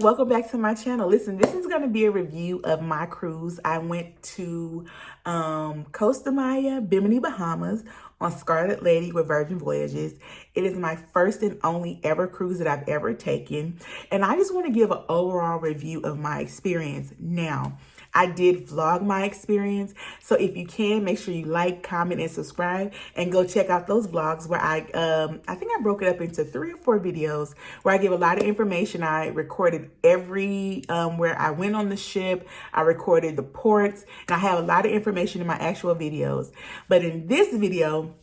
welcome back to my channel. Listen, this is going to be a review of my cruise. I went to Costa Maya Bimini Bahamas on Scarlet Lady with Virgin Voyages. It is my first and only ever cruise that I've ever taken, and I just want to give an overall review of my experience. Now, I did vlog my experience, so if you can, make sure you like, comment, and subscribe, and go check out those vlogs where I think I broke it up into 3 or 4 videos where I give a lot of information. I recorded every where I went on the ship. I recorded the ports, and I have a lot of information in my actual videos. But in this video,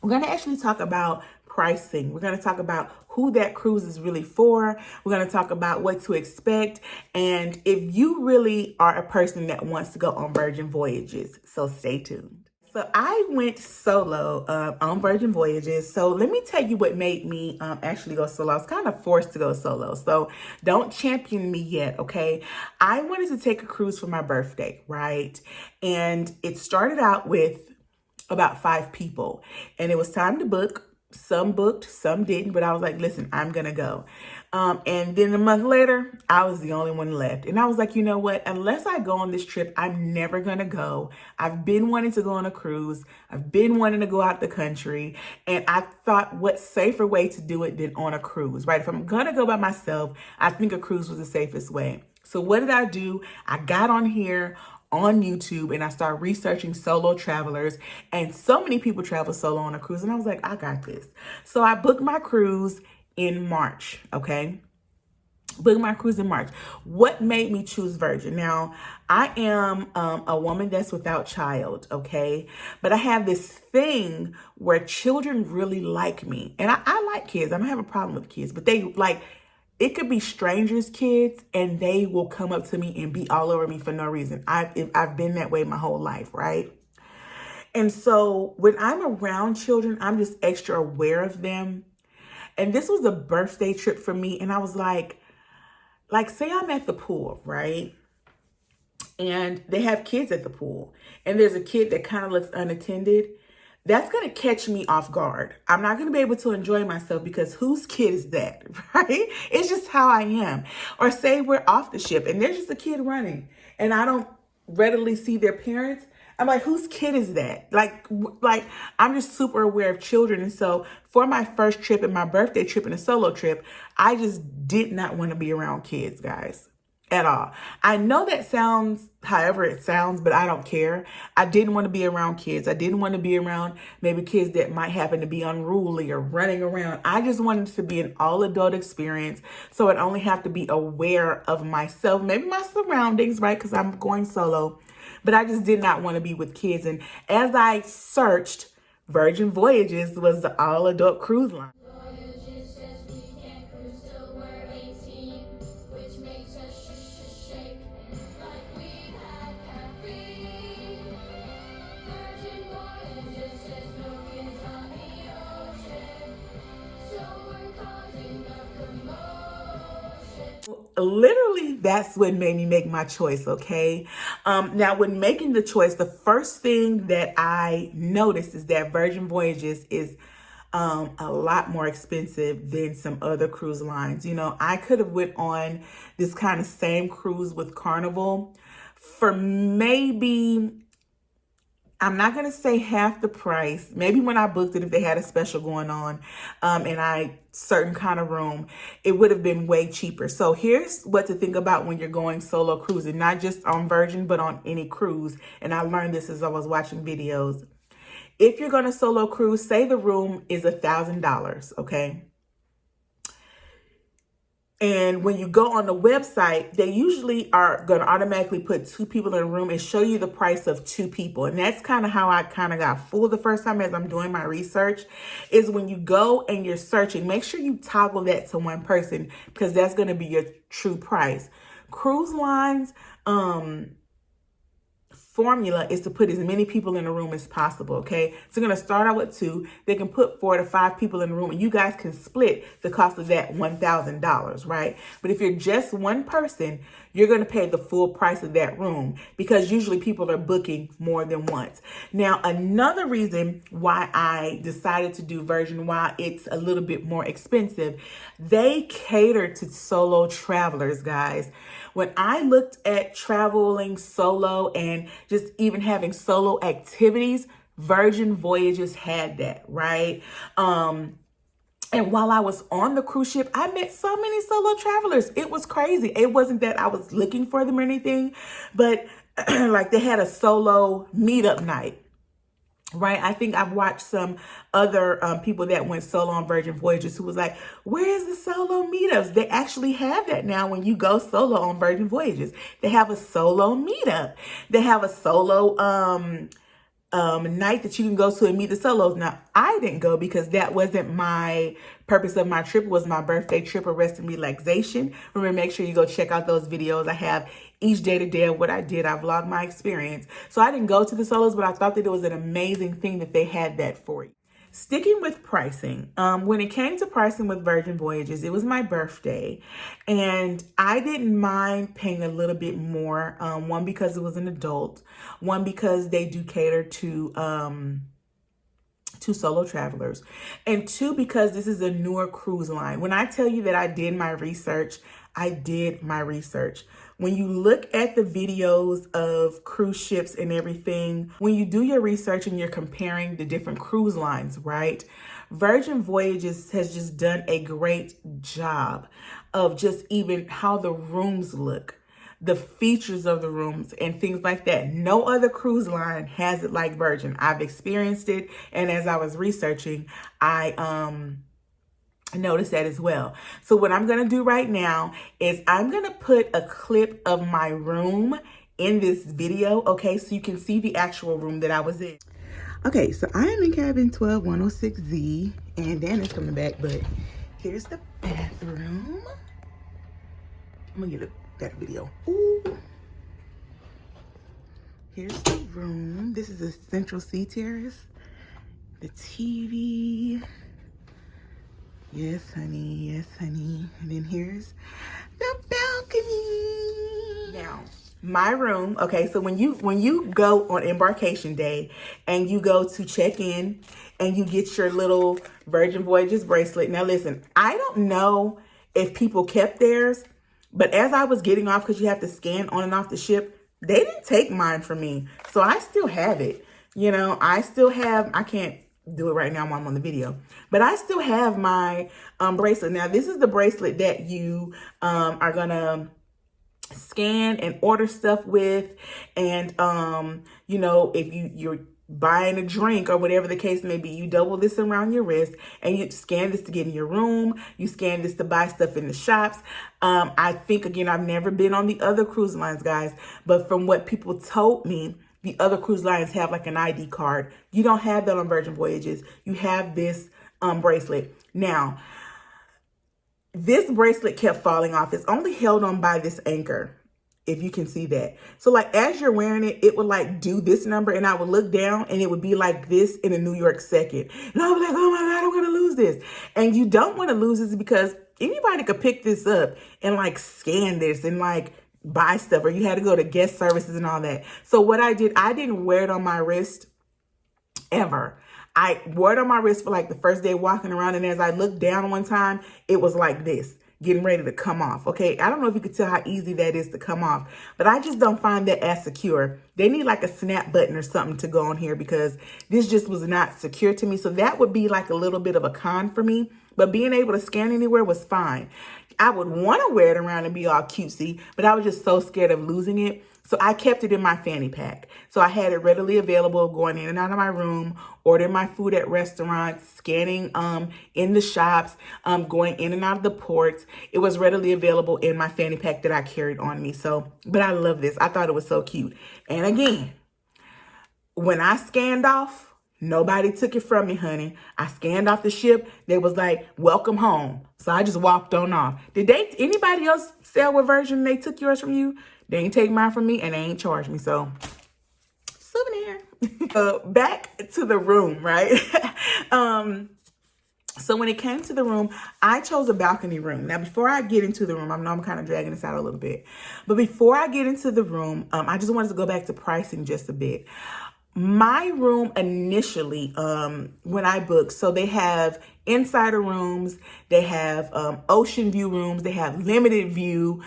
we're going to actually talk about pricing. We're going to talk about who that cruise is really for. We're going to talk about what to expect, and if you really are a person that wants to go on Virgin Voyages. So stay tuned. So I went solo on Virgin Voyages. So let me tell you what made me actually go solo. I was kind of forced to go solo. So don't champion me yet, okay? I wanted to take a cruise for my birthday, right? And it started out with about 5 people, and it was time to book. Some booked, some didn't, but I was like, listen, I'm gonna go. And then a month later, I was the only one left. And I was like, you know what? Unless I go on this trip, I'm never gonna go. I've been wanting to go on a cruise. I've been wanting to go out the country. And I thought, what safer way to do it than on a cruise, right? If I'm gonna go by myself, I think a cruise was the safest way. So what did I do? I got on here on YouTube and I started researching solo travelers, and so many people travel solo on a cruise, and I was like, I got this. So I booked my cruise in March, okay? Booked my cruise in March. What made me choose Virgin? Now, I am a woman that's without child, okay? But I have this thing where children really like me, and I like kids. I don't have a problem with kids, but they like, it could be strangers' kids, and they will come up to me and be all over me for no reason. I've been that way my whole life, right? And so when I'm around children, I'm just extra aware of them. And this was a birthday trip for me, and I was like say I'm at the pool, right? And they have kids at the pool, and there's a kid that kind of looks unattended. That's going to catch me off guard. I'm not going to be able to enjoy myself because whose kid is that, right? It's just how I am. Or say we're off the ship and there's just a kid running and I don't readily see their parents. I'm like, whose kid is that? Like I'm just super aware of children. And so for my first trip and my birthday trip and a solo trip, I just did not want to be around kids, guys. At all. I know that sounds however it sounds, but I don't care. I didn't want to be around kids. I didn't want to be around maybe kids that might happen to be unruly or running around. I just wanted it to be an all-adult experience, so I'd only have to be aware of myself, maybe my surroundings, right? Because I'm going solo, but I just did not want to be with kids. And as I searched, Virgin Voyages was the all-adult cruise line. Literally, that's what made me make my choice, okay? Now, when making the choice, the first thing that I noticed is that Virgin Voyages is a lot more expensive than some other cruise lines. You know, I could have went on this kind of same cruise with Carnival for maybe, I'm not going to say half the price. Maybe when I booked it, if they had a special going on and certain kind of room, it would have been way cheaper. So here's what to think about when you're going solo cruising, not just on Virgin, but on any cruise. And I learned this as I was watching videos. If you're going to solo cruise, say the room is $1,000, okay? And when you go on the website, they usually are going to automatically put 2 people in a room and show you the price of 2 people. And that's kind of how I kind of got fooled the first time as I'm doing my research, is when you go and you're searching, make sure you toggle that to 1 person because that's going to be your true price. Cruise lines, formula is to put as many people in a room as possible, okay? So they're going to start out with 2. They can put 4 to 5 people in the room, and you guys can split the cost of that $1,000, right? But if you're just 1 person, you're going to pay the full price of that room, because usually people are booking more than once. Now, another reason why I decided to do Virgin, while it's a little bit more expensive, they cater to solo travelers, guys. When I looked at traveling solo and just even having solo activities, Virgin Voyages had that, right? And while I was on the cruise ship, I met so many solo travelers. It was crazy. It wasn't that I was looking for them or anything, but like they had a solo meetup night, right? I think I've watched some other people that went solo on Virgin Voyages who was like, where's the solo meetups? They actually have that now when you go solo on Virgin Voyages. They have a solo meetup. They have a solo night that you can go to and meet the solos. Now, I didn't go because that wasn't my purpose of my trip. It was my birthday trip of rest and relaxation. Remember, make sure you go check out those videos. I have each day to day of what I did. I vlogged my experience. So I didn't go to the solos, but I thought that it was an amazing thing that they had that for you. Sticking with pricing, when it came to pricing with Virgin Voyages, it was my birthday, and I didn't mind paying a little bit more. One, because it was an adult. One, because they do cater to solo travelers. And two, because this is a newer cruise line. When I tell you that I did my research, I did my research. When you look at the videos of cruise ships and everything, when you do your research and you're comparing the different cruise lines, right? Virgin Voyages has just done a great job of just even how the rooms look, the features of the rooms and things like that. No other cruise line has it like Virgin. I've experienced it, and as I was researching, I noticed that as well. So what I'm going to do right now is I'm going to put a clip of my room in this video, okay, so you can see the actual room that I was in. Okay, so I am in cabin 12106Z, and Dan is coming back, but here's the bathroom. I'm gonna get a better video. Ooh. Here's the room. This is a central sea terrace. The TV. Yes, honey. Yes, honey. And then here's the balcony. Now, my room. Okay, so when you go on embarkation day and you go to check in and you get your little Virgin Voyages bracelet. Now, listen, I don't know if people kept theirs, but as I was getting off, because you have to scan on and off the ship, they didn't take mine from me. So I still have it. You know, I still have, I can't do it right now while I'm on the video, but I still have my bracelet. Now, this is the bracelet that you are gonna scan and order stuff with. And, you know, if you're buying a drink or whatever the case may be, you double this around your wrist and you scan this to get in your room. You scan this to buy stuff in the shops. I think, again, I've never been on the other cruise lines, guys, but from what people told me, the other cruise lines have like an ID card. You don't have that on Virgin Voyages. You have this bracelet. Now, this bracelet kept falling off. It's only held on by this anchor, if you can see that. So like as you're wearing it, it would like do this number, and I would look down and it would be like this in a New York second. And I was like, oh my God, I'm gonna lose this. And you don't want to lose this because anybody could pick this up and like scan this and like buy stuff, or you had to go to guest services and all that. So what I did, I didn't wear it on my wrist ever. I wore it on my wrist for like the first day walking around, and as I looked down one time, it was like this, getting ready to come off. Okay, I don't know if you could tell how easy that is to come off, but I just don't find that as secure. They need like a snap button or something to go on here, because this just was not secure to me. So that would be like a little bit of a con for me, but being able to scan anywhere was fine. I would want to wear it around and be all cutesy, but I was just so scared of losing it. So I kept it in my fanny pack. So I had it readily available going in and out of my room, ordering my food at restaurants, scanning in the shops, going in and out of the ports. It was readily available in my fanny pack that I carried on me. So, but I love this. I thought it was so cute. And again, when I scanned off, nobody took it from me, honey. I scanned off the ship. They was like, welcome home. So I just walked on off. Did anybody else sell with Virgin? They took yours from you? They ain't take mine from me, and they ain't charged me. So, souvenir. Back to the room, right? So when it came to the room, I chose a balcony room. Now, before I get into the room, I know I'm kind of dragging this out a little bit, but before I get into the room, I just wanted to go back to pricing just a bit. My room initially, when I booked, so they have insider rooms, they have ocean view rooms, they have limited view,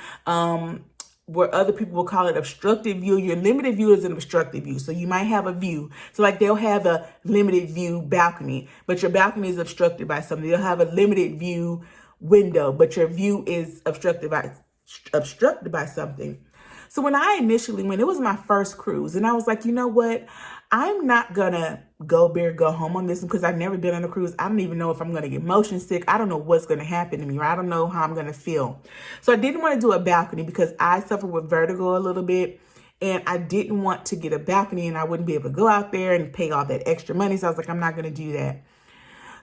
where other people will call it obstructed view. Your limited view is an obstructed view. So you might have a view. So like they'll have a limited view balcony, but your balcony is obstructed by something. They'll have a limited view window, but your view is obstructed by something. So when I initially went, it was my first cruise, and I was like, you know what? I'm not gonna go big, go home on this one because I've never been on a cruise. I don't even know if I'm gonna get motion sick. I don't know what's gonna happen to me, or I don't know how I'm gonna feel. So I didn't want to do a balcony because I suffer with vertigo a little bit, and I didn't want to get a balcony and I wouldn't be able to go out there and pay all that extra money. So I was like, I'm not gonna do that.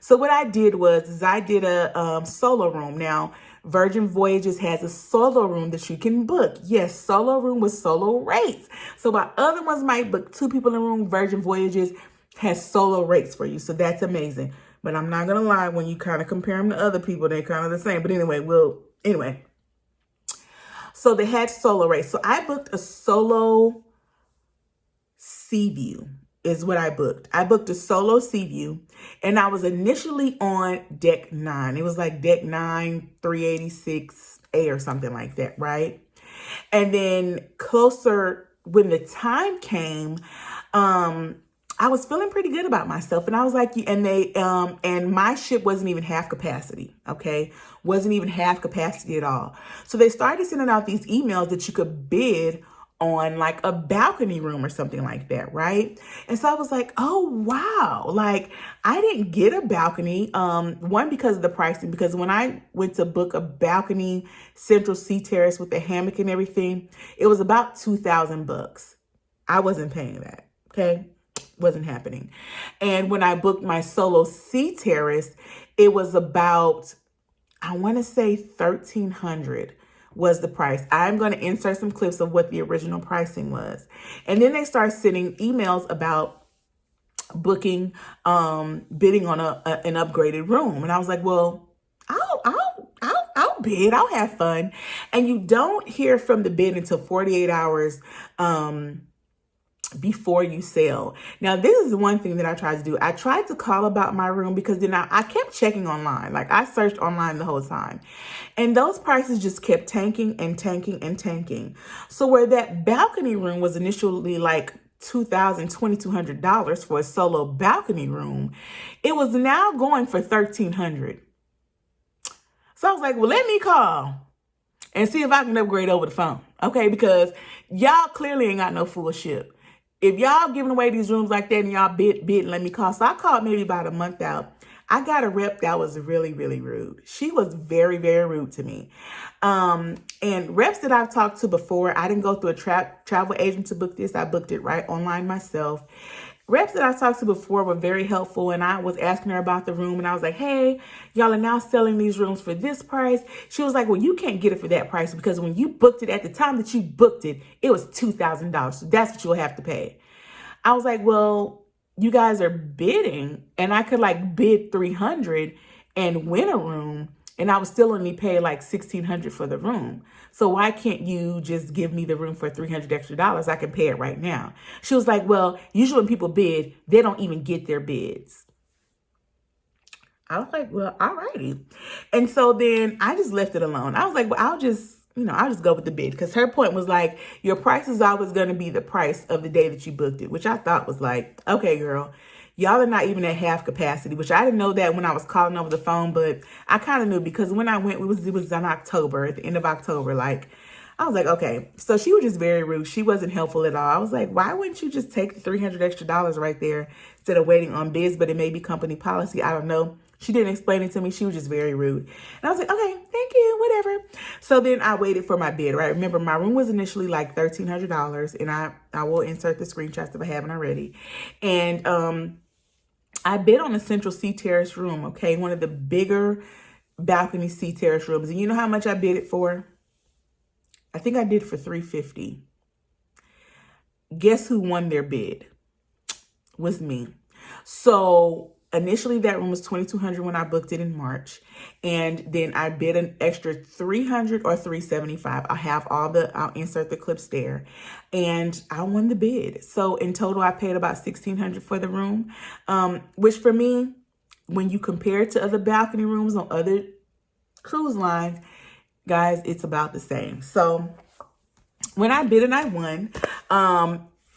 So what I did was I did a solo room. Now, Virgin Voyages has a solo room that you can book. Yes, solo room with solo rates. So while other ones might book 2 people in a room, Virgin Voyages has solo rates for you. So that's amazing. But I'm not going to lie, when you kind of compare them to other people, they're kind of the same. But anyway. So they had solo rates. So I booked a solo sea view is what I booked. I booked a solo sea view, and I was initially on deck 9. It was like deck 9, 386A or something like that, right? And then closer, when the time came, I was feeling pretty good about myself, and I was like, and my ship wasn't even half capacity, okay? Wasn't even half capacity at all. So they started sending out these emails that you could bid on like a balcony room or something like that, right? And so I was like, oh wow, like I didn't get a balcony. One, because of the pricing, because when I went to book a balcony central sea terrace with the hammock and everything, it was about $2,000. I wasn't paying that, okay? Wasn't happening. And when I booked my solo sea terrace, it was about, I want to say $1,300 was the price. I'm going to insert some clips of what the original pricing was. And then they start sending emails about booking, bidding on an upgraded room. And I was like, well, I'll bid. I'll have fun. And you don't hear from the bid until 48 hours, before you sell. Now, this is the one thing that I tried to do. I tried to call about my room because then I kept checking online. Like I searched online the whole time, and those prices just kept tanking and tanking and tanking. So where that balcony room was initially like $2,200 for a solo balcony room, it was now going for $1,300. So I was like, well, let me call and see if I can upgrade over the phone. Okay, because y'all clearly ain't got no full ship. If y'all giving away these rooms like that and y'all bid and let me call. So I called maybe about a month out. I got a rep that was really, really rude. She was very, very rude to me. And reps that I've talked to before, I didn't go through a travel agent to book this. I booked it right online myself. Reps that I talked to before were very helpful, and I was asking her about the room, and I was like, hey, y'all are now selling these rooms for this price. She was like, well, you can't get it for that price because when you booked it, at the time that you booked it, it was $2,000. So that's what you'll have to pay. I was like, well, you guys are bidding, and I could like bid $300 and win a room, and I would still only pay like $1,600 for the room. So why can't you just give me the room for $300 extra? I can pay it right now. She was like, well, usually when people bid, they don't even get their bids. I was like, well, alrighty. And so then I just left it alone. I was like, well, I'll just go with the bid, because her point was like, your price is always going to be the price of the day that you booked it, which I thought was like, okay, girl, y'all are not even at half capacity, which I didn't know that when I was calling over the phone, but I kind of knew because when I went, it was in October, at the end of October, like, I was like, okay. So she was just very rude. She wasn't helpful at all. I was like, why wouldn't you just take the $300 extra right there instead of waiting on bids? But it may be company policy. I don't know. She didn't explain it to me. She was just very rude. And I was like, okay, thank you, whatever. So then I waited for my bid, right? Remember, my room was initially like $1,300, and I will insert the screenshots if I haven't already. And I bid on a central sea terrace room, okay? One of the bigger balcony sea terrace rooms. And you know how much I bid it for? I think I did for $350. Guess who won their bid? Was me. So initially that room was $2,200 when I booked it in March, and then I bid an extra $300 or $375. I'll insert the clips there, and I won the bid. So in total, I paid about $1,600 for the room, which for me, when you compare it to other balcony rooms on other cruise lines, guys, it's about the same. So when I bid and I won,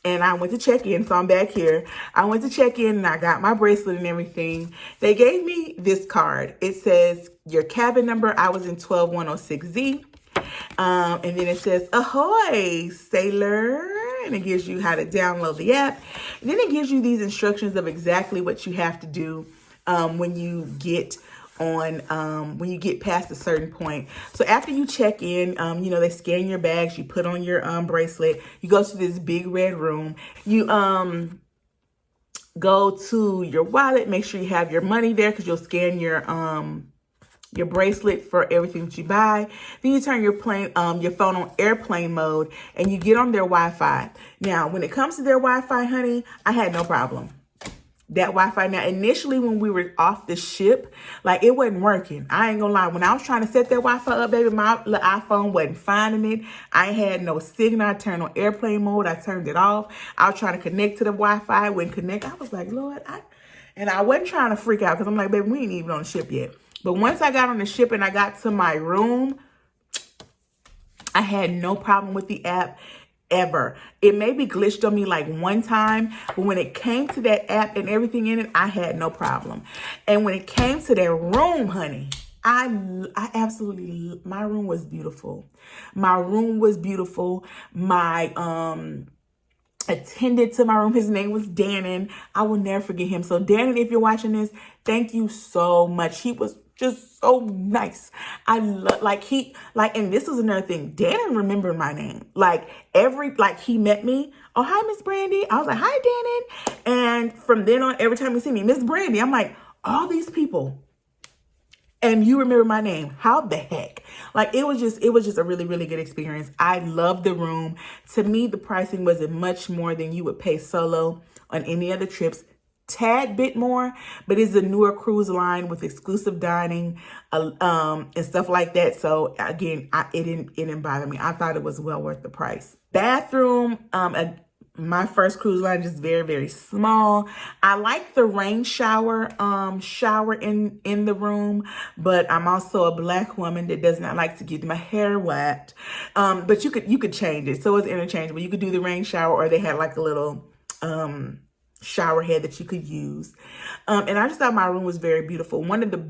and I went to check in, so I'm back here. I went to check in and I got my bracelet and everything. They gave me this card. It says your cabin number. I was in 12106Z. And then it says, ahoy, sailor. And it gives you how to download the app. And then it gives you these instructions of exactly what you have to do when you get past a certain point. So after you check in, they scan your bags, you put on your bracelet, you go to this big red room, you go to your wallet, make sure you have your money there because you'll scan your bracelet for everything that you buy. Then you turn your phone on airplane mode and you get on their Wi-Fi. Now, when it comes to their Wi-Fi, honey, I had no problem. That Wi-Fi. Now, initially when we were off the ship, like it wasn't working. I ain't gonna lie. When I was trying to set that Wi-Fi up, baby, my little iPhone wasn't finding it. I had no signal. I turned on airplane mode. I turned it off. I was trying to connect to the Wi-Fi. Wouldn't connect. I was like, Lord, I wasn't trying to freak out because I'm like, baby, we ain't even on the ship yet. But once I got on the ship and I got to my room, I had no problem with the app ever. It maybe glitched on me like one time, but when it came to that app and everything in it, I had no problem. And when it came to that room, honey, I absolutely, my room was beautiful. My room was beautiful. My attended to my room, his name was Dannon. I will never forget him. So Dannon, if you're watching this, thank you so much. He was just so nice. I love, and this is another thing. Dannon remembered my name. He met me. Oh, hi, Miss Brandy. I was like, hi, Dannon. And from then on, every time he see me, Miss Brandy, I'm like, all these people, and you remember my name. How the heck? It was just a really, really good experience. I loved the room. To me, the pricing wasn't much more than you would pay solo on any other trips. Tad bit more, but it's a newer cruise line with exclusive dining and stuff like that. So again, it didn't bother me. I thought it was well worth the price. Bathroom, my first cruise line, just very, very small. I like the rain shower in the room, but I'm also a Black woman that does not like to get my hair wet. But you could change it, so it's interchangeable. You could do the rain shower, or they had like a little shower head that you could use. And I just thought my room was very beautiful. One of the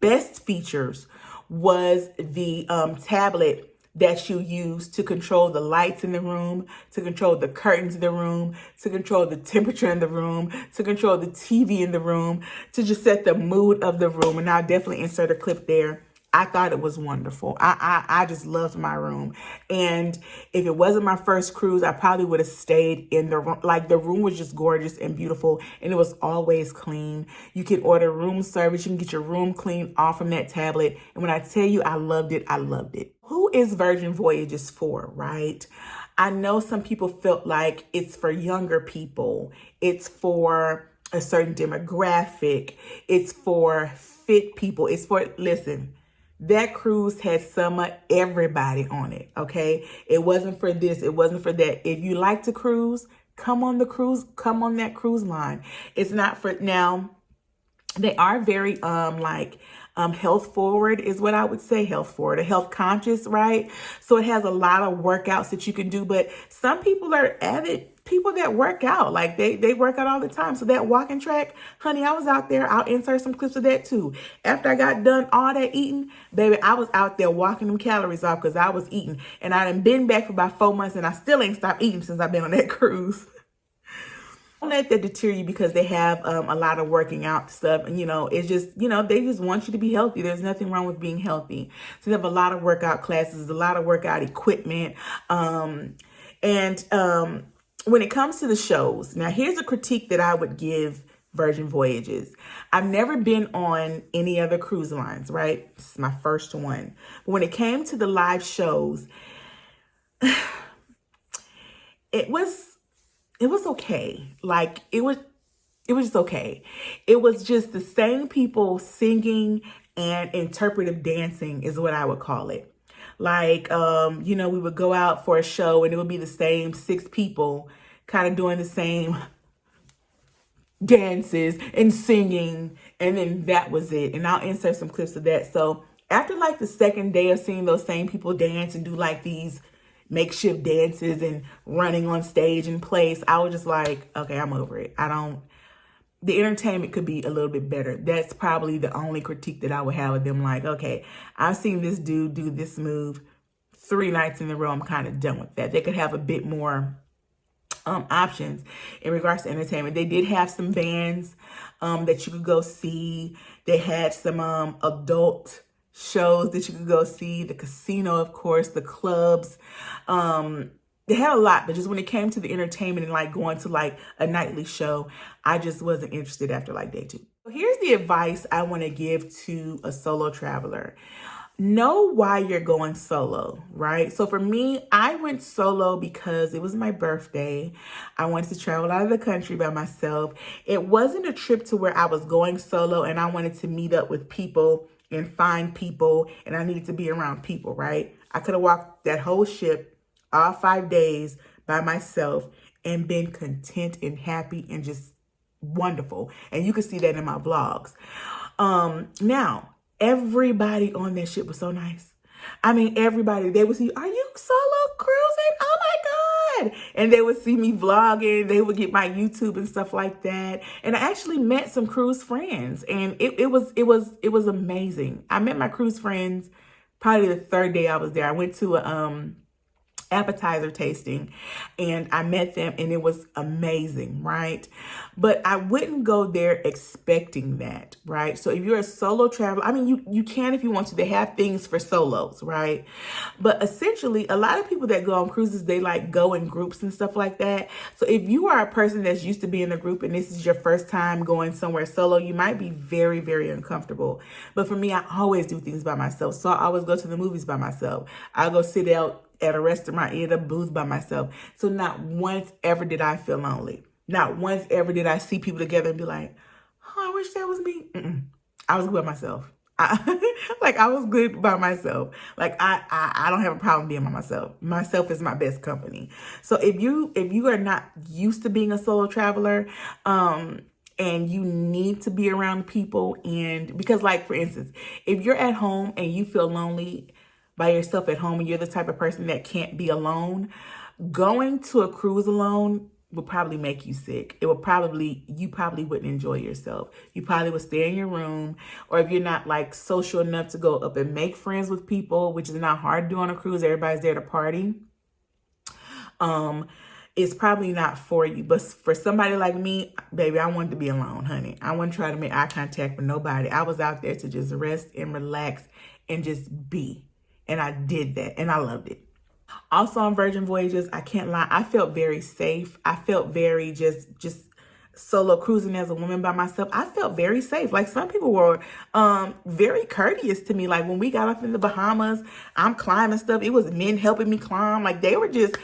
best features was the tablet that you use to control the lights in the room, to control the curtains in the room, to control the temperature in the room, to control the TV in the room, to just set the mood of the room. And I'll definitely insert a clip there. I thought it was wonderful. I just loved my room. And if it wasn't my first cruise, I probably would have stayed in the room. The room was just gorgeous and beautiful, and it was always clean. You can order room service. You can get your room cleaned off from that tablet. And when I tell you I loved it, I loved it. Who is Virgin Voyages for, right? I know some people felt like it's for younger people. It's for a certain demographic. It's for fit people. Listen, that cruise had some of everybody on it, okay? It wasn't for this. It wasn't for that. If you like to cruise, come on that cruise line. It's not for, now, they are very, health forward is what I would say, health forward, or health conscious, right? So it has a lot of workouts that you can do, but some people are avid people that work out, they work out all the time. So that walking track, honey, I was out there. I'll insert some clips of that too. After I got done all that eating, baby, I was out there walking them calories off because I was eating. And I done been back for about 4 months and I still ain't stopped eating since I've been on that cruise. Don't let that deter you because they have a lot of working out stuff. And, it's just, they just want you to be healthy. There's nothing wrong with being healthy. So they have a lot of workout classes, a lot of workout equipment. When it comes to the shows, now here's a critique that I would give Virgin Voyages. I've never been on any other cruise lines, right? This is my first one. But when it came to the live shows, it was okay. it was just okay. It was just the same people singing and interpretive dancing is what I would call it. Like, you know, we would go out for a show and it would be the same 6 people kind of doing the same dances and singing, and then that was it. And I'll insert some clips of that. So after like the second day of seeing those same people dance and do like these makeshift dances and running on stage in place, I was just like, okay, I'm over it. The entertainment could be a little bit better. That's probably the only critique that I would have of them. Like, okay, I've seen this dude do this move 3 nights in a row. I'm kind of done with that. They could have a bit more options in regards to entertainment. They did have some bands that you could go see. They had some adult shows that you could go see. The casino, of course, the clubs. They had a lot, but just when it came to the entertainment and like going to like a nightly show, I just wasn't interested after like day 2. So here's the advice I want to give to a solo traveler. Know why you're going solo, right? So for me, I went solo because it was my birthday. I wanted to travel out of the country by myself. It wasn't a trip to where I was going solo and I wanted to meet up with people and find people and I needed to be around people, right? I could have walked that whole ship all 5 days by myself and been content and happy and just wonderful. And you can see that in my vlogs. Now, everybody on that ship was so nice. I mean, everybody, they would see, are you solo cruising? Oh my God. And they would see me vlogging. They would get my YouTube and stuff like that. And I actually met some cruise friends and it was amazing. I met my cruise friends probably the 3rd day I was there. I went to a, appetizer tasting and I met them and it was amazing, right? But I wouldn't go there expecting that, right? So if you're a solo traveler, I mean, you can if you want to. They have things for solos, right? But essentially, a lot of people that go on cruises, they like go in groups and stuff like that. So if you are a person that's used to being in a group and this is your first time going somewhere solo, you might be very, very uncomfortable. But for me, I always do things by myself. So I always go to the movies by myself. I'll go sit out at a restaurant, at a booth by myself. So not once ever did I feel lonely. Not once ever did I see people together and be like, oh, I wish that was me. I was good by myself. I was good by myself. Like I don't have a problem being by myself. Myself is my best company. So if you are not used to being a solo traveler, and you need to be around people, and because like for instance, if you're at home and you feel lonely by yourself at home and you're the type of person that can't be alone, going to a cruise alone would probably make you sick. You probably wouldn't enjoy yourself. You probably would stay in your room, or if you're not like social enough to go up and make friends with people, which is not hard to do on a cruise, everybody's there to party. It's probably not for you. But for somebody like me, baby, I wanted to be alone, honey. I wouldn't try to make eye contact with nobody. I was out there to just rest and relax and just be. And I did that and I loved it. Also on Virgin Voyages, I can't lie, I felt very safe. I felt very just solo cruising as a woman by myself. I felt very safe. Like some people were very courteous to me. Like when we got up in the Bahamas, I'm climbing stuff. It was men helping me climb. Like they were just,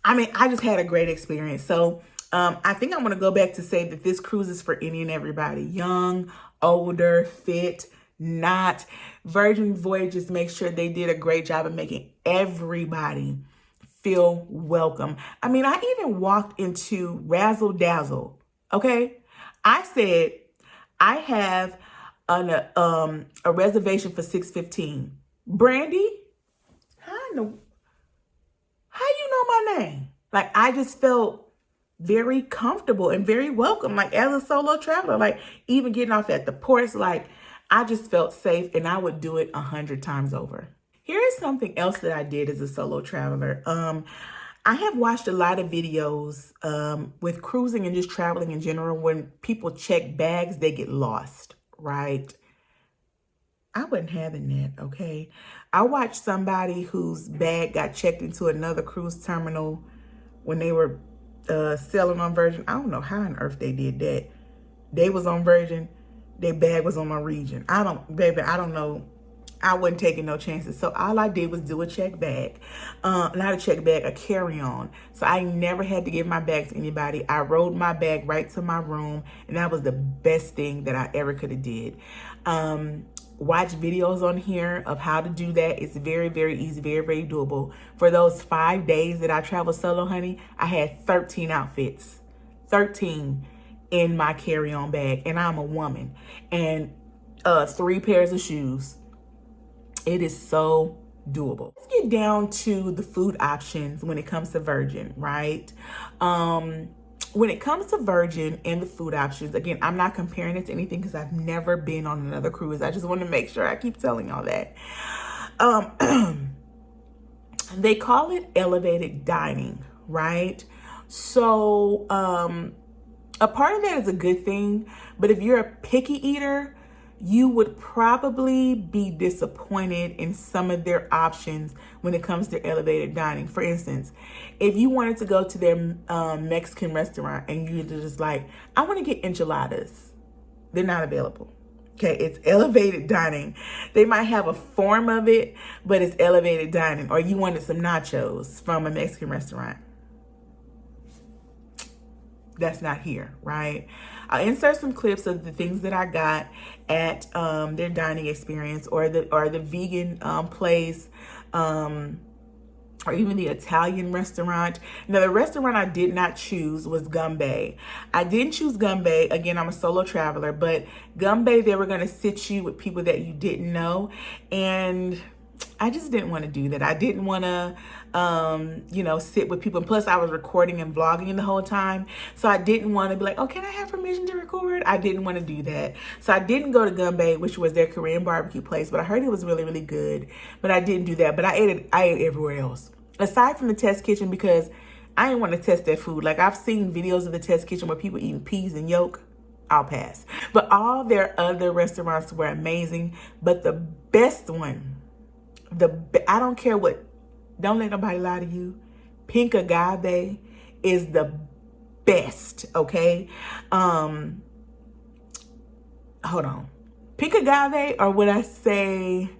I just had a great experience. So I think I'm going to go back to say that this cruise is for any and everybody. Young, older, fit, not. Virgin Voyages make sure they did a great job of making everybody feel welcome. I even walked into Razzle Dazzle. Okay, I said I have a reservation for 6:15. Brandy, how you know my name? Like I just felt very comfortable and very welcome. Like as a solo traveler, like even getting off at the ports, like I just felt safe and I would do it 100 times over. Here is something else that I did as a solo traveler. I have watched a lot of videos with cruising and just traveling in general. When people check bags, they get lost, right? I wasn't having that, okay? I watched somebody whose bag got checked into another cruise terminal when they were selling on Virgin. I don't know how on earth they did that. They was on Virgin. Their bag was on my region. I don't know. I wasn't taking no chances. So all I did was do a check bag. Not a check bag, a carry-on. So I never had to give my bag to anybody. I rode my bag right to my room, and that was the best thing that I ever could have did. Watch videos on here of how to do that. It's very, very easy, very, very doable. For those 5 days that I traveled solo, honey, I had 13 outfits. 13 in my carry-on bag, and I'm a woman. And 3 pairs of shoes. It is so doable. Let's get down to the food options when it comes to Virgin, right? When it comes to Virgin and the food options, again, I'm not comparing it to anything because I've never been on another cruise. I just want to make sure I keep telling y'all that. They call it elevated dining, right? So a part of that is a good thing, but if you're a picky eater, you would probably be disappointed in some of their options when it comes to elevated dining. For instance, if you wanted to go to their Mexican restaurant and you're just like, I want to get enchiladas, they're not available. Okay, it's elevated dining. They might have a form of it, but it's elevated dining. Or you wanted some nachos from a Mexican restaurant. That's not here, right? I'll insert some clips of the things that I got at their dining experience, or the vegan place, or even the Italian restaurant. Now, the restaurant I did not choose was Agave. I didn't choose Agave. Again, I'm a solo traveler, but Agave, they were going to sit you with people that you didn't know, and I just didn't want to do that. I didn't want to, sit with people. And plus, I was recording and vlogging the whole time. So I didn't want to be like, oh, can I have permission to record? I didn't want to do that. So I didn't go to Gumbe, which was their Korean barbecue place. But I heard it was really, really good. But I didn't do that. But I ate everywhere else. Aside from the test kitchen, because I didn't want to test that food. Like, I've seen videos of the test kitchen where people eating peas and yolk. I'll pass. But all their other restaurants were amazing. But the best one, I don't care what, don't let nobody lie to you. Pink Agave is the best, okay? Hold on. Pink Agave, or would I say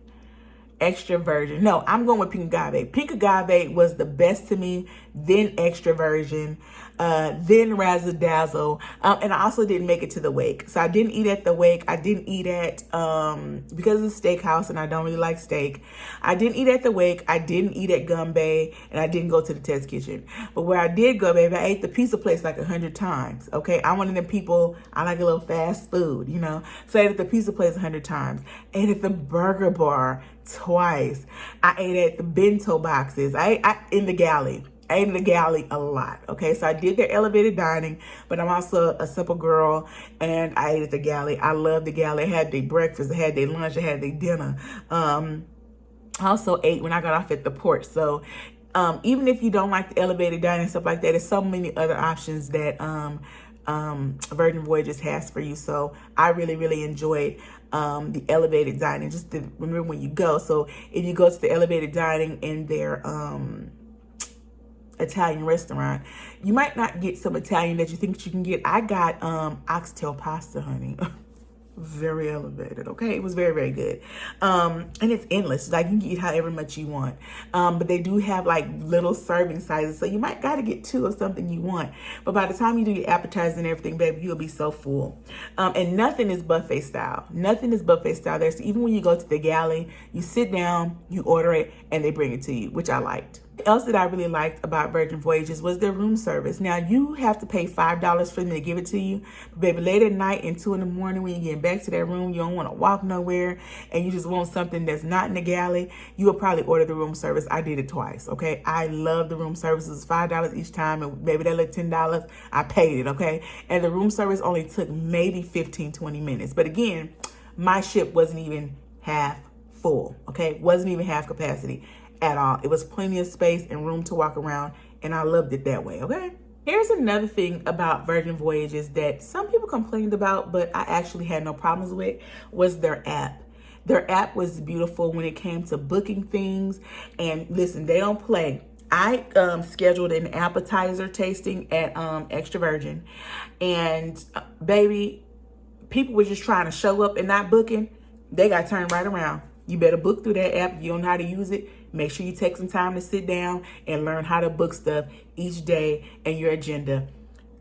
extra virgin? No, I'm going with Pink Agave. Pink Agave was the best to me, then extra virgin, then Razzle Dazzle. And I also didn't make it to the Wake. So I didn't eat at the Wake. I didn't eat at, because it's a steakhouse and I don't really like steak. I didn't eat at the Wake. I didn't eat at Gumbe, and I didn't go to the test kitchen. But where I did go, baby, I ate the pizza place like 100 times. Okay. I'm one of them people, I like a little fast food, you know? So I ate at the pizza place 100 times. I ate at the burger bar twice. I ate at the bento boxes. I in the galley. I ate in the galley a lot. Okay, so I did their elevated dining, but I'm also a simple girl, and I ate at the galley. I love the galley. I had their breakfast, I had their lunch, I had their dinner. I also ate when I got off at the port. So even if you don't like the elevated dining and stuff like that, there's so many other options that Virgin Voyages has for you. So I really, really enjoyed the elevated dining. Just to remember when you go. So if you go to the elevated dining in their Italian restaurant, you might not get some Italian that you think you can get. I got oxtail pasta, honey. Very elevated, okay? It was very, very good. And it's endless. Like, you can eat however much you want. But they do have like little serving sizes, so you might gotta get 2 of something you want. But by the time you do your appetizers and everything, baby, you'll be so full. And nothing is buffet style. Nothing is buffet style there. So even when you go to the galley, you sit down, you order it, and they bring it to you, which I liked. What else that I really liked about Virgin Voyages was their room service. Now, you have to pay $5 for them to give it to you. But baby, late at night and 2 in the morning when you get back to that room, you don't want to walk nowhere, and you just want something that's not in the galley, you will probably order the room service. I did it twice, okay? I love the room service. It was $5 each time, and baby, that like $10. I paid it, okay? And the room service only took maybe 15, 20 minutes. But again, my ship wasn't even half full, okay? Wasn't even half capacity at all. It was plenty of space and room to walk around, and I loved it that way, okay? Here's another thing about Virgin Voyages that some people complained about, but I actually had no problems with, was their app. Their app was beautiful when it came to booking things, and listen, they don't play. I scheduled an appetizer tasting at Extra Virgin, and baby, people were just trying to show up and not booking. They got turned right around. you better book through that app. If you don't know how to use it, make sure you take some time to sit down and learn how to book stuff each day and your agenda.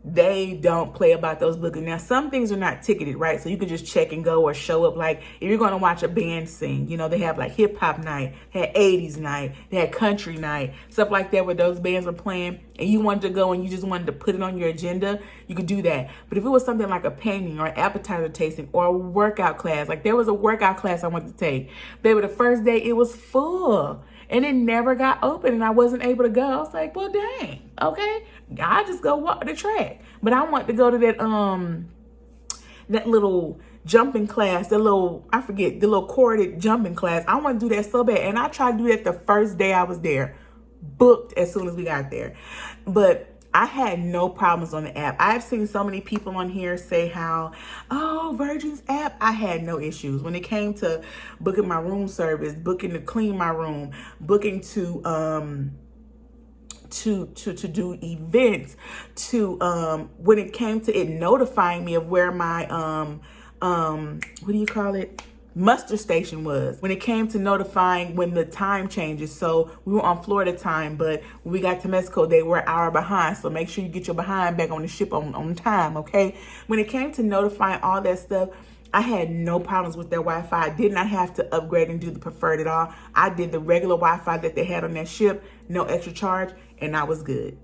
They don't play about those bookings. Now, some things are not ticketed, right? So you can just check and go or show up. Like if you're going to watch a band sing, you know, they have like hip hop night, they had 80s night, they had country night, stuff like that where those bands are playing and you wanted to go and you just wanted to put it on your agenda, you could do that. But if it was something like a painting or appetizer tasting or a workout class, like there was a workout class I wanted to take, baby, the first day it was full. And it never got open and I wasn't able to go. I was like, well, dang, okay. I just go walk the track. But I want to go to that little jumping class, the little corded jumping class. I want to do that so bad. And I tried to do that the first day I was there. Booked as soon as we got there. But I had no problems on the app. I've seen so many people on here say how, oh, Virgin's app, I had no issues. When it came to booking my room service, booking to clean my room, booking to do events, when it came to it notifying me of where my what do you call it? Muster station was, when it came to notifying when the time changes. So we were on Florida time, but when we got to Mexico, they were an hour behind. So make sure you get your behind back on the ship on time, okay? When it came to notifying all that stuff, I had no problems with their Wi-Fi. I did not have to upgrade and do the preferred at all. I did the regular Wi-Fi that they had on that ship, no extra charge, and I was good.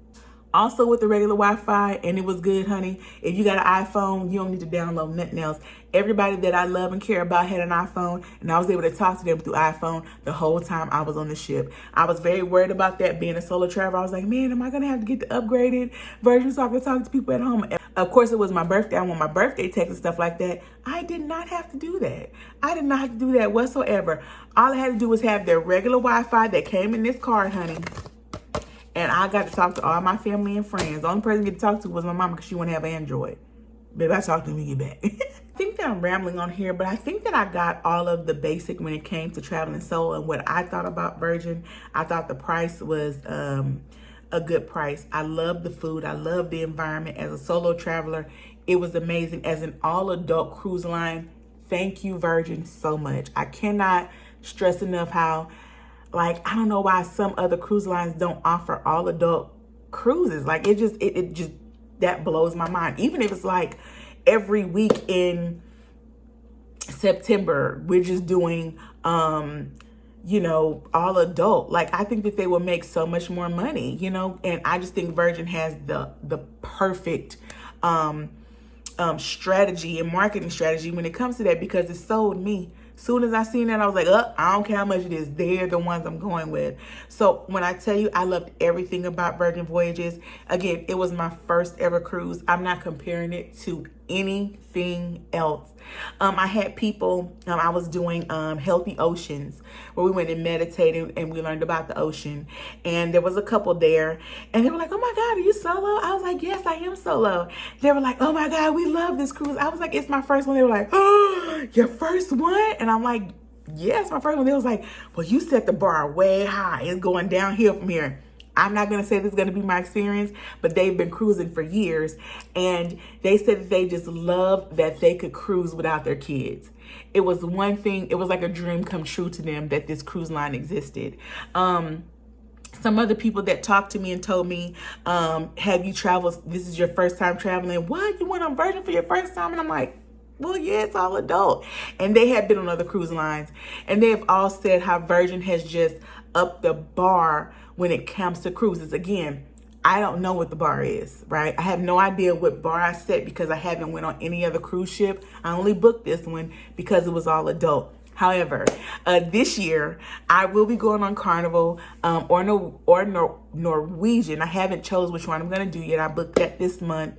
Also with the regular Wi-Fi, and it was good, honey. If you got an iPhone, you don't need to download nothing else. Everybody that I love and care about had an iPhone, and I was able to talk to them through iPhone the whole time I was on the ship. I was very worried about that being a solo traveler. I was like, man, am I going to have to get the upgraded version so I can talk to people at home? Of course, it was my birthday. I want my birthday text and stuff like that. I did not have to do that. I did not have to do that whatsoever. All I had to do was have their regular Wi-Fi that came in this card, honey. And I got to talk to all my family and friends. The only person I get to talk to was my mama because she wouldn't have an Android. Baby, I talked to them when you get back. I think that I'm rambling on here, but I think that I got all of the basic when it came to traveling solo. And what I thought about Virgin, I thought the price was a good price. I love the food. I love the environment. As a solo traveler, it was amazing. As an all-adult cruise line, thank you, Virgin, so much. I cannot stress enough how, like, I don't know why some other cruise lines don't offer all adult cruises. Like, it just that blows my mind. Even if it's like every week in September, we're just doing, you know, all adult. Like, I think that they will make so much more money, you know, and I just think Virgin has the perfect, strategy and marketing strategy when it comes to that, because it sold me. Soon as I seen that, I was like, oh, I don't care how much it is. They're the ones I'm going with. So when I tell you I loved everything about Virgin Voyages, again, it was my first ever cruise. I'm not comparing it to anything else. I had people, I was doing Healthy Oceans, where we went and meditated and we learned about the ocean. And there was a couple there and they were like, oh my God, are you solo? I was like, yes, I am solo. They were like, oh my God, we love this cruise. I was like, it's my first one. They were like, oh, your first one? And I'm like, yes, my first one. They was like, well, you set the bar way high. It's going downhill from here. I'm not going to say this is going to be my experience, but they've been cruising for years. And they said that they just loved that they could cruise without their kids. It was one thing. It was like a dream come true to them that this cruise line existed. Some other people that talked to me and told me, have you traveled? This is your first time traveling. What? You went on Virgin for your first time? And I'm like, well, yeah, it's all adult. And they have been on other cruise lines. And they have all said how Virgin has just upped the bar when it comes to cruises. Again, I don't know what the bar is, right? I have no idea what bar I set because I haven't went on any other cruise ship. I only booked this one because it was all adult. However, this year I will be going on Carnival or Norwegian. I haven't chose which one I'm going to do yet. I booked that this month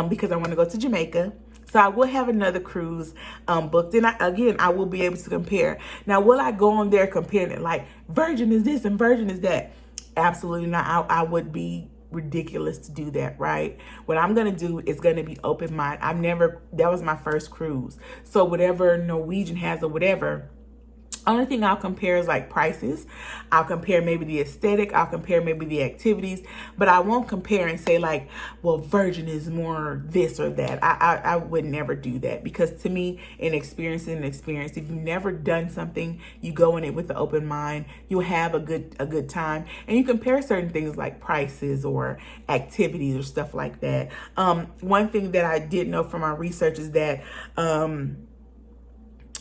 because I want to go to Jamaica. So I will have another cruise booked. And I will be able to compare. Now, will I go on there comparing it like Virgin is this and Virgin is that? Absolutely not. I would be ridiculous to do that, right? What I'm going to do is going to be open mind. That was my first cruise. So whatever Norwegian has or whatever, Only thing I'll compare is like prices. I'll compare maybe the aesthetic. I'll compare maybe the activities, but I won't compare and say like, well, Virgin is more this or that. I would never do that, because to me, an experience is an experience. If you've never done something, you go in it with an open mind. You'll have a good time, and you compare certain things like prices or activities or stuff like that. One thing that I did know from my research is that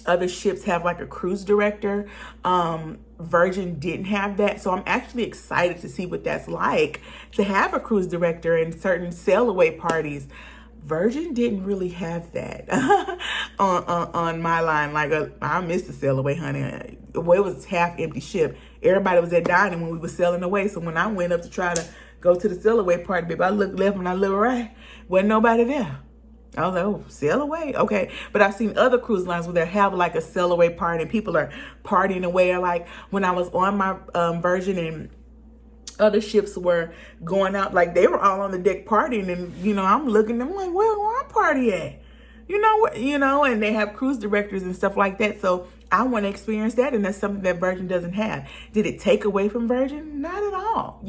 other ships have like a cruise director. Virgin didn't have that. So I'm actually excited to see what that's like to have a cruise director in certain sail away parties. Virgin didn't really have that on my line. Like, I missed the sail away, honey. Well, it was half empty ship. Everybody was at dining when we were sailing away. So when I went up to try to go to the sail away party, baby, I looked left and I looked right. Wasn't nobody there. I was like, oh, sail away. Okay. But I've seen other cruise lines where they have like a sail away party and people are partying away. Or like when I was on my Virgin and other ships were going out, like they were all on the deck partying, and I'm looking, I'm like, where my party at? And they have cruise directors and stuff like that. So I want to experience that, and that's something that Virgin doesn't have. Did it take away from Virgin? Not at all.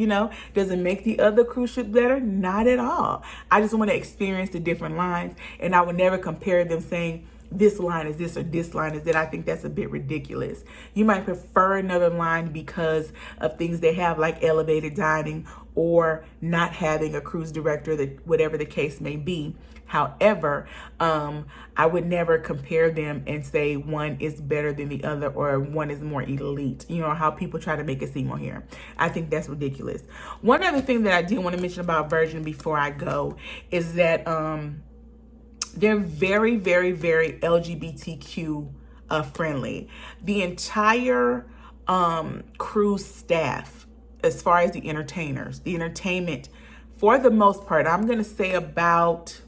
Does it make the other cruise ship better? Not at all. I just want to experience the different lines, and I would never compare them saying this line is this or this line is that. I think that's a bit ridiculous. You might prefer another line because of things they have, like elevated dining or not having a cruise director, that whatever the case may be. However, I would never compare them and say one is better than the other or one is more elite. How people try to make it seem on here. I think that's ridiculous. One other thing that I do want to mention about Virgin before I go is that they're very, very, very LGBTQ friendly. The entire cruise staff, as far as the entertainers, the entertainment, for the most part, I'm going to say about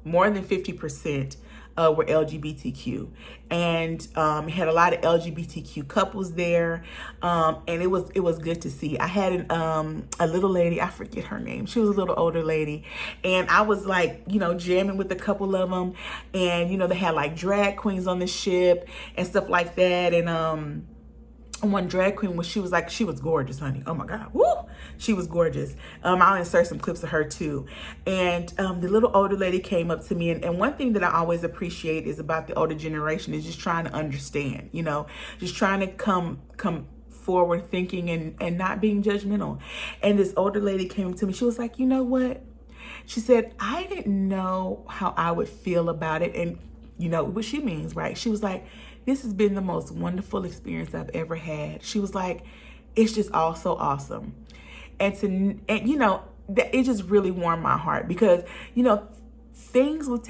more than 50% were LGBTQ, and had a lot of LGBTQ couples there, and it was good to see. I had a little lady, I forget her name. She was a little older lady, and I was like, jamming with a couple of them, and they had like drag queens on the ship and stuff like that, and one drag queen she was gorgeous, honey. Oh my God, woo! She was gorgeous. I'll insert some clips of her too. And the little older lady came up to me, and one thing that I always appreciate is about the older generation is just trying to understand, just trying to come forward thinking and not being judgmental. And this older lady came to me. She was like, you know what? She said, I didn't know how I would feel about it. And you know what she means, right? She was like, this has been the most wonderful experience I've ever had. She was like, it's just all so awesome. And it just really warmed my heart, because, things with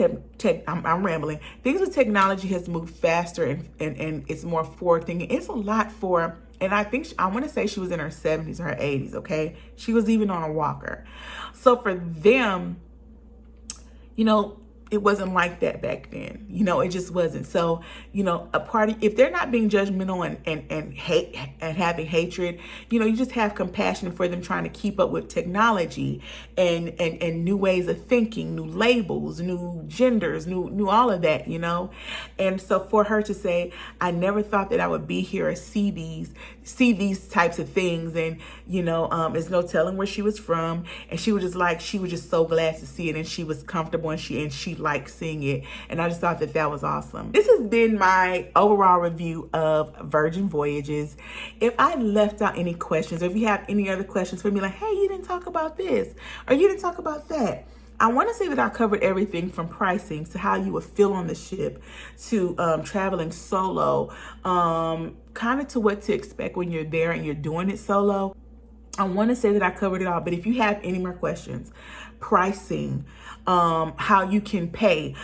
I'm rambling. Things with technology has moved faster and it's more forward thinking. It's a lot for, and I want to say she was in her 70s or her 80s, okay? She was even on a walker. So for them, it wasn't like that back then. It just wasn't. So, a party, if they're not being judgmental and hate and having hatred, you just have compassion for them trying to keep up with technology and new ways of thinking, new labels, new genders, new all of that, And so for her to say, I never thought that I would be here or see these types of things. And, there's no telling where she was from. And she was just so glad to see it. And she was comfortable, and she liked seeing it. And I just thought that was awesome. This has been my overall review of Virgin Voyages. If I left out any questions, or if you have any other questions for me, like, hey, you didn't talk about this, or you didn't talk about that, I want to say that I covered everything from pricing to how you would feel on the ship to traveling solo, kind of to what to expect when you're there and you're doing it solo. I want to say that I covered it all, but if you have any more questions, pricing, how you can pay,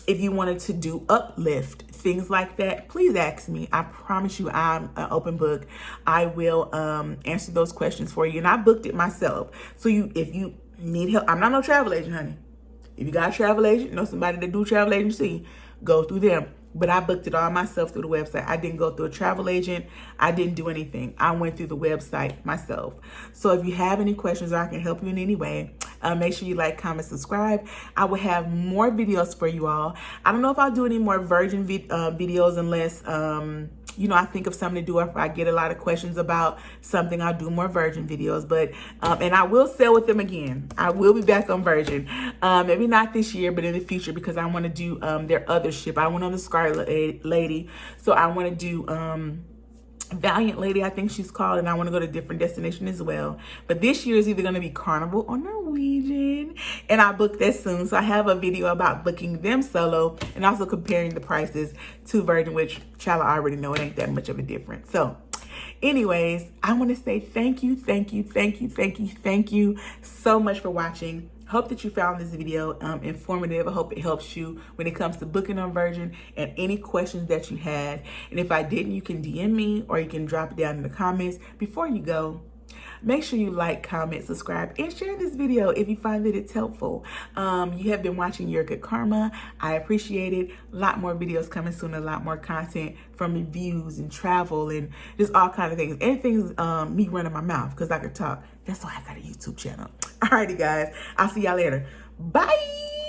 if you wanted to do uplift, things like that, please ask me. I promise you I'm an open book. I will answer those questions for you. And I booked it myself. So if you need help, I'm not no travel agent, honey. If you got a travel agent, know somebody that do travel agency, go through them. But I booked it all myself through the website. I didn't go through a travel agent. I didn't do anything. I went through the website myself. So if you have any questions or I can help you in any way, Make sure you like, comment, subscribe. I will have more videos for you all. I don't know if I'll do any more virgin videos unless you know, I think of something to do. If I get a lot of questions about something, I'll do more virgin videos. But and I will sell with them again. I will be back on virgin. Maybe not this year, but in the future, because I want to do their other ship. I went on the Scarlet Lady, so I want to do Valiant Lady, I think she's called, and I want to go to a different destination as well. But this year is either going to be Carnival or Norwegian, and I booked that soon. So I have a video about booking them solo and also comparing the prices to Virgin, which, child, I already know it ain't that much of a difference. So anyways, I want to say thank you so much for watching. Hope that you found this video informative. I hope it helps you when it comes to booking on Virgin and any questions that you had. And if I didn't, you can DM me or you can drop it down in the comments. Before you go, make sure you like, comment, subscribe, and share this video if you find that it's helpful. You have been watching Your Good Karma. I appreciate it. A lot more videos coming soon, a lot more content from reviews and travel and just all kinds of things. Anything's me running my mouth because I can talk. That's why I got a YouTube channel. Alrighty, guys. I'll see y'all later. Bye.